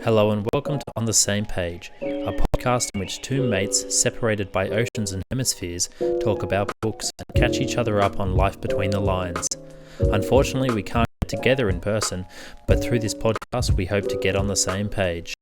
Hello and welcome to On the Same Page, a podcast in which two mates separated by oceans and hemispheres talk about books and catch each other up on life between the lines. Unfortunately, we can't get together in person, but through this podcast we hope to get on the same page.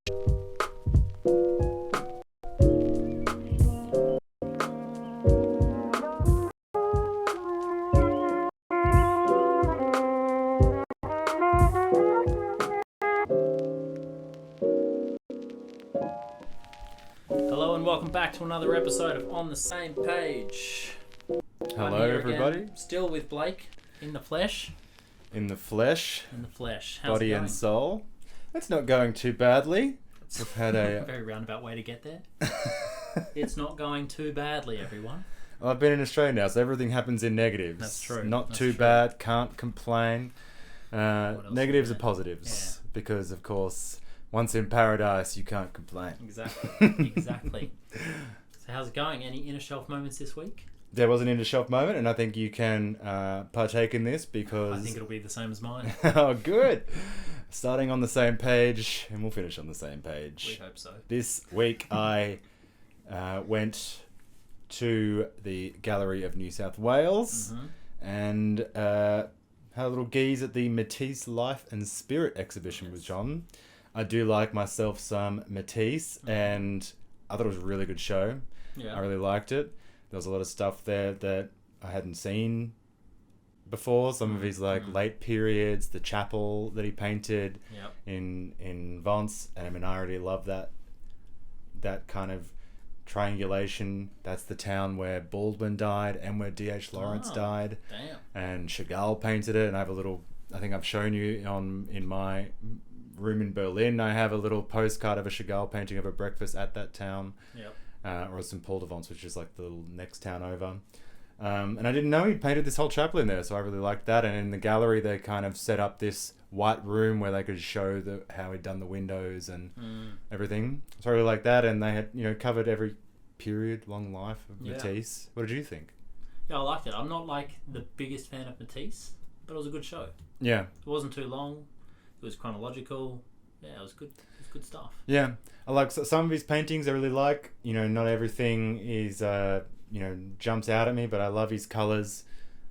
Hello and welcome back to another episode of On the Same Page. Hello everybody. Again, still with Blake in the flesh. In the flesh. How's body and soul. It's not going too badly. We've had a very roundabout way to get there. It's not going too badly, everyone. Well, I've been in Australia now, so everything happens in negatives. That's true. Not too bad. Can't complain. Negatives are positives because, of course, once in paradise, you can't complain. Exactly. So how's it going? Any inner shelf moments this week? There was an inner shelf moment, and I think you can partake in this because... I think it'll be the same as mine. Oh, good. Starting on the same page, and we'll finish on the same page. We hope so. This week, I went to the Gallery of New South Wales and had a little gaze at the Matisse Life and Spirit exhibition with John. I do like myself some Matisse, and I thought it was a really good show. Yeah. I really liked it. There was a lot of stuff there that I hadn't seen before. Some of his late periods, the chapel that he painted in Vence, and I mean, I already love that kind of triangulation. That's the town where Baldwin died and where D.H. Lawrence died. Damn. And Chagall painted it, and I have I think I've shown you in my room in Berlin. I have a little postcard of a Chagall painting of a breakfast at that town. Or St. Paul de Vence, which is like the next town over. And I didn't know he painted this whole chapel in there, so I really liked that. And in the gallery, they kind of set up this white room where they could show how he'd done the windows and everything. So I really liked that, and they had covered every period, long life of Matisse. What did you think? Yeah, I liked it. I'm not like the biggest fan of Matisse, but it was a good show. Yeah. It wasn't too long. It was chronological. Yeah, it was good. It was good stuff. Yeah, I like some of his paintings. I really like. Not everything is jumps out at me, but I love his colors.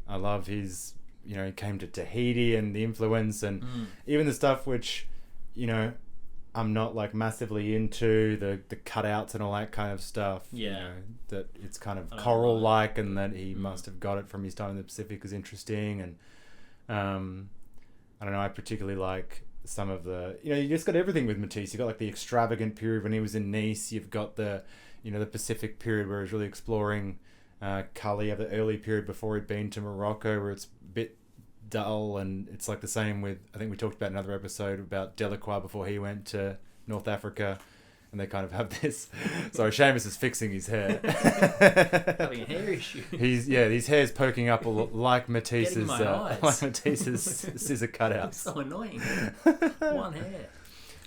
I love his. He came to Tahiti and the influence, and even the stuff which, I'm not like massively into the cutouts and all that kind of stuff. Yeah. That it's kind of coral like, and that he must have got it from his time in the Pacific is interesting, and I don't know. I particularly like some of the, you just got everything with Matisse. You got like the extravagant period when he was in Nice. You've got the, the Pacific period where he's really exploring colour. You have the early period before he'd been to Morocco where it's a bit dull, and it's like the same with, I think we talked about another episode about Delacroix before he went to North Africa. And they kind of have this. Sorry, Seamus is fixing his hair. Having a hair issue. His hair's poking up like Matisse's scissor cutouts. It's so annoying. One hair.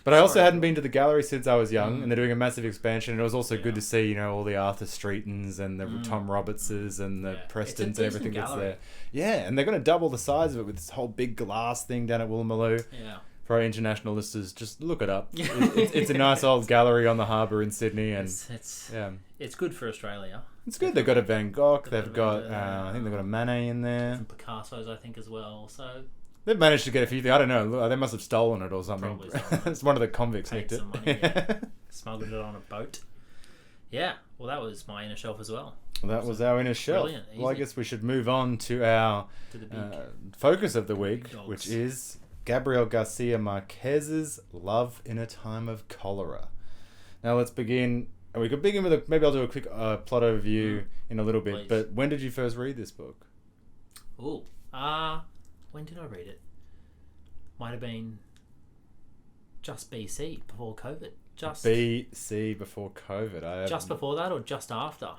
But I also hadn't been to the gallery since I was young, and they're doing a massive expansion. And it was also good to see, all the Arthur Streetons and the Tom Robertses and the Prestons and everything that's there. Yeah, and they're going to double the size of it with this whole big glass thing down at Woolloomooloo. Yeah. For our international listeners, just look it up. It's a nice old gallery on the harbour in Sydney, and it's good for Australia. It's good. They've got a Van Gogh. They've got I think they've got a Manet in there. Some Picassos, I think, as well. So they've managed to get a few things. I don't know. They must have stolen it or something. Probably stolen. It's one of the convicts nicked it. Money, smuggled it on a boat. Yeah. Well, that was my inner shelf as well. That was our inner shelf. Brilliant. Easy. Well, I guess we should move on to our focus of the week, which is Gabriel Garcia Marquez's Love in a Time of Cholera. Now let's begin. We could begin with maybe I'll do a quick plot overview in a little bit. Please. But when did you first read this book? When did I read it? Might have been just BC before COVID. BC before COVID. Just before that or just after?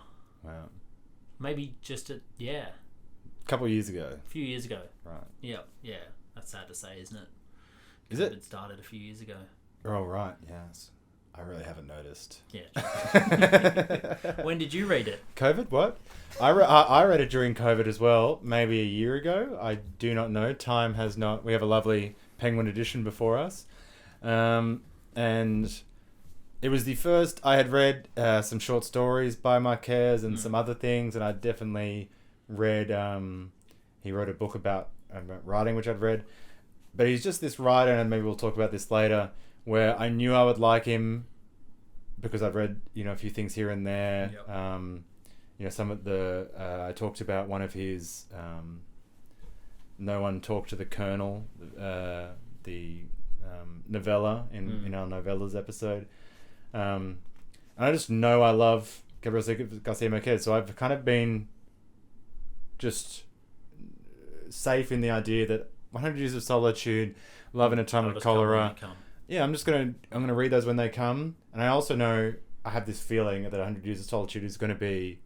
Wow. Maybe just a couple of years ago. A few years ago. Right. Yeah. That's sad to say, isn't it? Is it? It started a few years ago. Oh, right. Yes. I really haven't noticed. Yeah. When did you read it? COVID? What? I read it during COVID as well, maybe a year ago. I do not know. Time has not... We have a lovely Penguin edition before us. and it was the first I had read some short stories by Marquez and some other things, and I definitely read. He wrote a book about writing, which I'd read, but he's just this writer, and maybe we'll talk about this later, where I knew I would like him because I've read a few things here and there. Yep. Some of the I talked about one of his No One Talked to the Colonel, the novella in our novellas episode. And I just know I love Gabriel Garcia Marquez, so I've kind of been just safe in the idea that 100 Years of Solitude, Love in a Time of Cholera. Yeah, I'm gonna read those when they come, and I also know I have this feeling that 100 Years of Solitude is going to be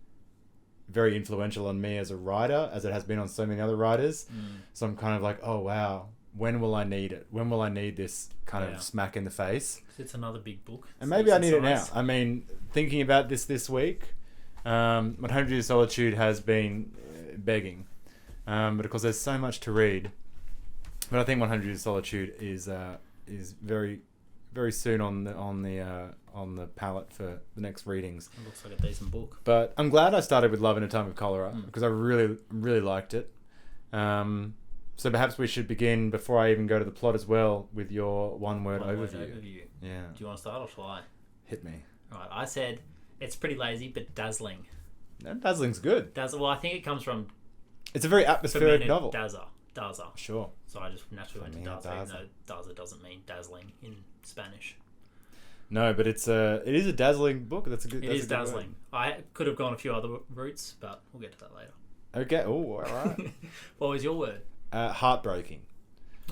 very influential on me as a writer, as it has been on so many other writers. So I'm kind of like, oh wow, when will I need it? When will I need this kind of smack in the face? It's another big book. And maybe I need it now. I mean, thinking about this week, 100 Years of Solitude has been begging, but of course there's so much to read. But I think 100 Years of Solitude is very, very soon on the palette for the next readings. It looks like a decent book. But I'm glad I started with Love in a Time of Cholera because I really, really liked it. So perhaps we should begin, before I even go to the plot as well, with your one-word overview. Yeah. Do you want to start or shall I? Hit me. Right. I said it's pretty lazy, but dazzling. No, dazzling's good. Well, I think it comes from... It's a very atmospheric novel. Dazzle. Sure. So I just naturally went to dazzle, even though dazzle doesn't mean dazzling in Spanish. No, but it is a dazzling book. It is dazzling. I could have gone a few other routes, but we'll get to that later. Okay. Oh, all right. What was your word? Heartbreaking.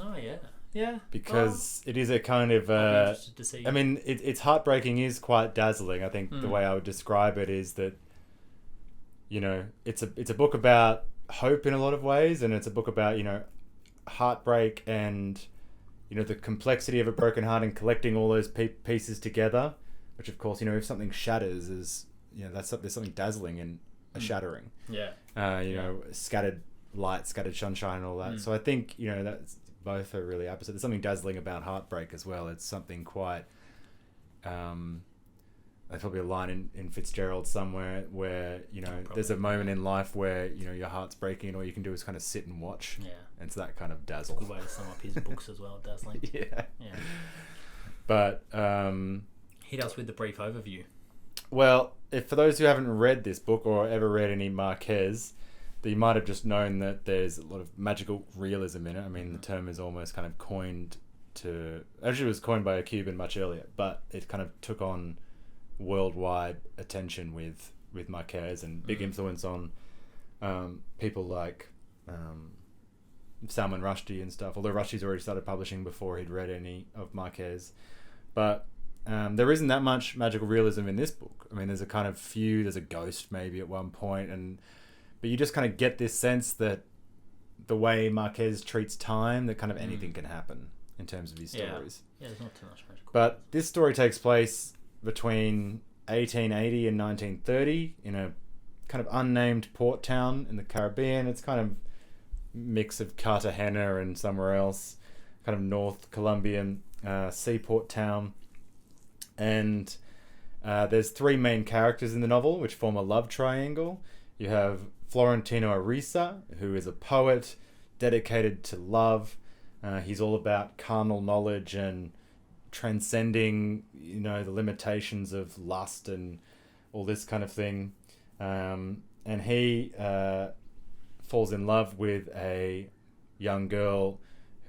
Oh, yeah. Yeah. Because it is a kind of... I'd be interested to see. I mean, it's heartbreaking is quite dazzling. I think the way I would describe it is that, it's a book about hope in a lot of ways, and it's a book about, heartbreak and, the complexity of a broken heart and collecting all those pieces together, which, of course, if something shatters is, there's something dazzling in a shattering. Yeah. Scattered light, scattered sunshine and all that. So I think, that's both are really opposite. There's something dazzling about heartbreak as well. It's something quite... there's probably a line in Fitzgerald somewhere where, there's a moment in life where, your heart's breaking and all you can do is kind of sit and watch. Yeah. And it's that kind of dazzle. Good way to sum up his books as well, dazzling. Yeah. Yeah. But... hit us with the brief overview. Well, for those who haven't read this book or ever read any Marquez... that you might have just known that there's a lot of magical realism in it. I mean, the term is almost kind of coined to... Actually, it was coined by a Cuban much earlier, but it kind of took on worldwide attention with Marquez and big influence on people like Salman Rushdie and stuff, although Rushdie's already started publishing before he'd read any of Marquez. But there isn't that much magical realism in this book. I mean, there's a ghost maybe at one point, but you just kind of get this sense that the way Marquez treats time, that kind of anything can happen in terms of his stories. Yeah, there's not too much magical. But this story takes place between 1880 and 1930 in a kind of unnamed port town in the Caribbean. It's kind of mix of Cartagena and somewhere else, kind of North Colombian seaport town. And there's three main characters in the novel, which form a love triangle. You have Florentino Ariza, who is a poet dedicated to love. He's all about carnal knowledge and transcending, the limitations of lust and all this kind of thing. And he falls in love with a young girl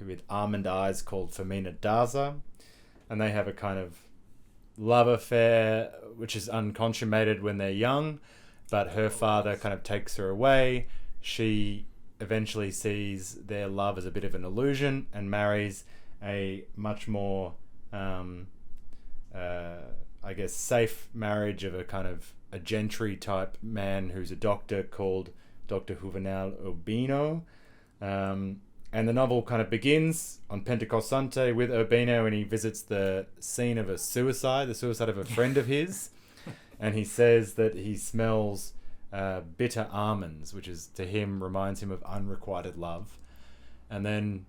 with almond eyes called Femina Daza. And they have a kind of love affair, which is unconsummated when they're young. But her father kind of takes her away. She eventually sees their love as a bit of an illusion and marries a much more, safe marriage of a kind of a gentry type man who's a doctor called Dr. Juvenal Urbino. And the novel kind of begins on Pentecost Sunday with Urbino, and he visits the scene of the suicide of a friend of his. And he says that he smells bitter almonds, which is to him reminds him of unrequited love. And then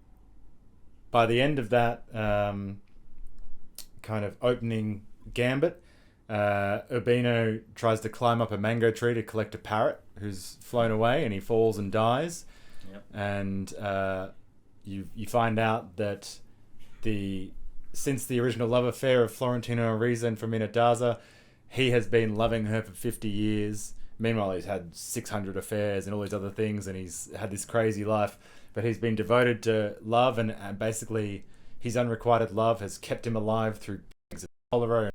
by the end of that kind of opening gambit, Urbino tries to climb up a mango tree to collect a parrot who's flown away, and he falls and dies. Yep. And you find out that since the original love affair of Florentino Ariza and Fermina Daza, he has been loving her for 50 years. Meanwhile, he's had 600 affairs and all these other things, and he's had this crazy life. But he's been devoted to love, and basically his unrequited love has kept him alive through cholera